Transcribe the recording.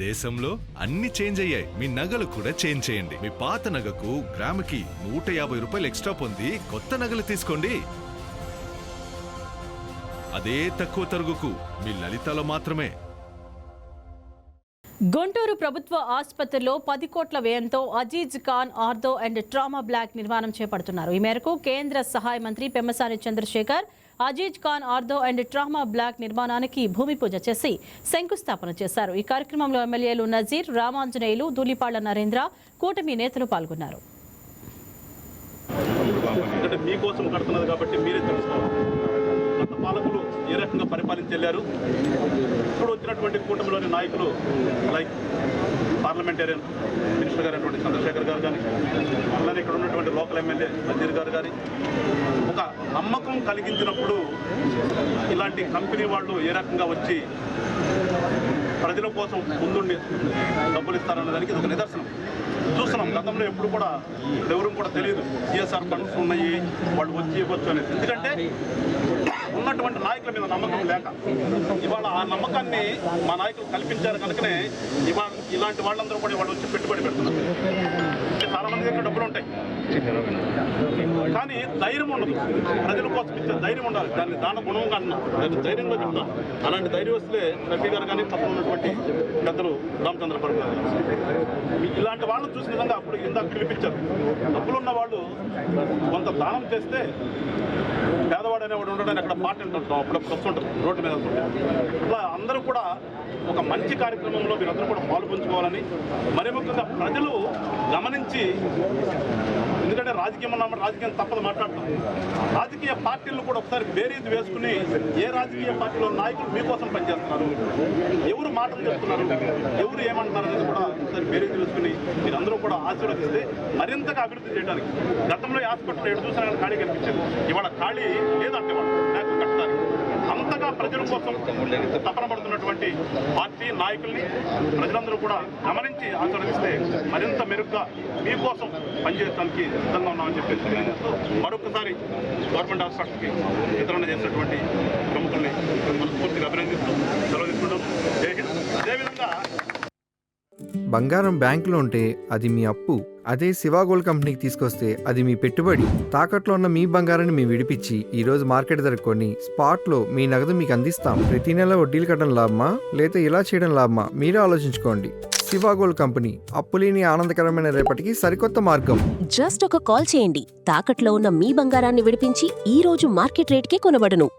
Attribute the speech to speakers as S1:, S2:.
S1: దేశంలో అన్ని చేంజ్ అయ్యాయి, మీ నగలు కూడా చేంజ్ చేయండి. మీ పాత నగకు గ్రాముకి 150 రూపాయలు ఎక్స్ట్రా పొంది కొత్త నగలు తీసుకోండి. అదే తక్కువ తరుగుకు మీ లలితలో మాత్రమే.
S2: గుంటూరు ప్రభుత్వ ఆసుపత్రిలో 10 కోట్ల వ్యయంతో Aziz Khan ortho and trauma block నిర్మాణం చేపడుతున్నారు. ఈ మేరకు కేంద్ర సహాయ మంత్రి Pemmasani Chandrasekhar Aziz Khan ortho and trauma block నిర్మాణానికి భూమి పూజ చేసి శంకుస్థాపన చేశారు. ఈ కార్యక్రమంలో ఎమ్మెల్యేలు నజీర్, రామాంజనేయులు, ధూళిపాళ్ల నరేంద్ర, కూటమి నేతలు పాల్గొన్నారు.
S3: మీకోసం కడుతున్నది కాబట్టి మీరే తెలుసుకోవాలి గత పాలకులు ఏ రకంగా పరిపాలించెళ్లారు. ఇప్పుడు వచ్చినటువంటి కూటమిలోని నాయకులు లైక్ పార్లమెంటేరియన్ మినిస్టర్ గారు అయినటువంటి చంద్రశేఖర్ గారు కానీ, అలానే ఇక్కడ ఉన్నటువంటి లోకల్ ఎమ్మెల్యే నజీర్ గారు కానీ ఒక నమ్మకం కలిగించినప్పుడు ఇలాంటి కంపెనీ వాళ్ళు ఏ రకంగా వచ్చి ప్రజల కోసం ముందుండి డబ్బులు ఇస్తారన్న దానికి ఇది ఒక నిదర్శనం. చూస్తున్నాం గతంలో ఎప్పుడు కూడా ఎవరు కూడా తెలియదు సిఎస్ఆర్ ఫండ్స్ ఉన్నాయి, వాళ్ళు వచ్చి ఇవ్వచ్చు అనేది. ఎందుకంటే ఉన్నటువంటి నాయకుల మీద నమ్మకం లేక ఇవాళ ఆ నమ్మకాన్ని మా నాయకులు కల్పించారు కనుకనే ఇవాళ ఇలాంటి వాళ్ళందరూ కూడా వాళ్ళు వచ్చి పెట్టుబడి పెడుతున్నారు. చాలా మంది దగ్గర డబ్బులు ఉంటాయి కానీ ధైర్యం ఉండదు. ప్రజల కోసం ఇచ్చే ధైర్యం ఉండాలి. దాన్ని దాన గుణంగా అంటున్నాను, నేను ధైర్యంగా చెప్తాను. అలాంటి ధైర్యం వస్తే రఫీ గారు కానీ పక్కన ఉన్నటువంటి పెద్దలు రామచంద్ర గారు ఇలాంటి వాళ్ళని చూసిన విధంగా అప్పుడు ఇందాక పిలిపించారు. డబ్బులున్న వాళ్ళు కొంత దానం చేస్తే పేదవాడు అనేవాడు ఉండడానికి అక్కడ పార్టీ ఉంటుంటాం, అప్పుడప్పుడు వస్తుంటారు రోడ్డు మీద. అట్లా అందరూ కూడా ఒక మంచి కార్యక్రమంలో మీరందరూ కూడా పాల్పంచుకోవాలని, మరి ముఖ్యంగా ప్రజలు గమనించి, ఎందుకంటే రాజకీయం ఉన్నామని రాజకీయం తప్పదు మాట్లాడతాం. రాజకీయ పార్టీలు కూడా ఒకసారి బేరీజు వేసుకుని ఏ రాజకీయ పార్టీలో నాయకులు మీకోసం పనిచేస్తున్నారు, ఎవరు మాటలు చెప్తున్నారు, ఎవరు ఏమంటున్నారు అనేది కూడా ఒకసారి బేరీజు వేసుకుని మీరందరూ కూడా ఆశీర్వదిస్తే మరింతగా అభివృద్ధి చేయడానికి. గతంలో హాస్పిటల్ ఎటు చూసినా కానీ ఖాళీ కనిపించేది, ఇవాళ ఖాళీ లేదంటే వాళ్ళు నాకు కట్టడానికి అంతగా ప్రజల కోసం తపన పడుతున్నటువంటి పార్టీ నాయకుల్ని ప్రజలందరూ కూడా గమనించి ఆశీర్వదిస్తే మరింత మెరుగ్గా మీకోసం పనిచేయడానికి సిద్ధంగా ఉన్నామని చెప్పేసి మరొకసారి గవర్నమెంట్ హాస్పిటల్కి వితరణ చేసినటువంటి ప్రముఖుల్ని మనస్ఫూర్తిగా అభినందిస్తూ సెలవు తీసుకుంటాం. జై హింద్. అదేవిధంగా
S4: బంగారం బ్యాంకులో ఉంటే అది మీ అప్పు, అదే శివ గోల్డ్ కంపెనీకి తీసుకొస్తే అది మీ పెట్టుబడి. తాకట్లో ఉన్న మీ బంగారాన్ని మేము విడిపించి ఈ రోజు మార్కెట్ ధర కొని స్పాట్లో మీ నగదు మీకు అందిస్తాం. ప్రతి నెల వడ్డీలు కట్టడం లాభమా లేదా ఇలా చేయడం లాభమా మీరే ఆలోచించుకోండి. శివ గోల్డ్ కంపెనీ, అప్పులేని ఆనందకరమైన రేపటికి సరికొత్త మార్గం.
S5: జస్ట్ ఒక కాల్ చేయండి. తాకట్లో ఉన్న మీ బంగారాన్ని విడిపించి ఈ రోజు మార్కెట్ రేట్కే కొనబడును.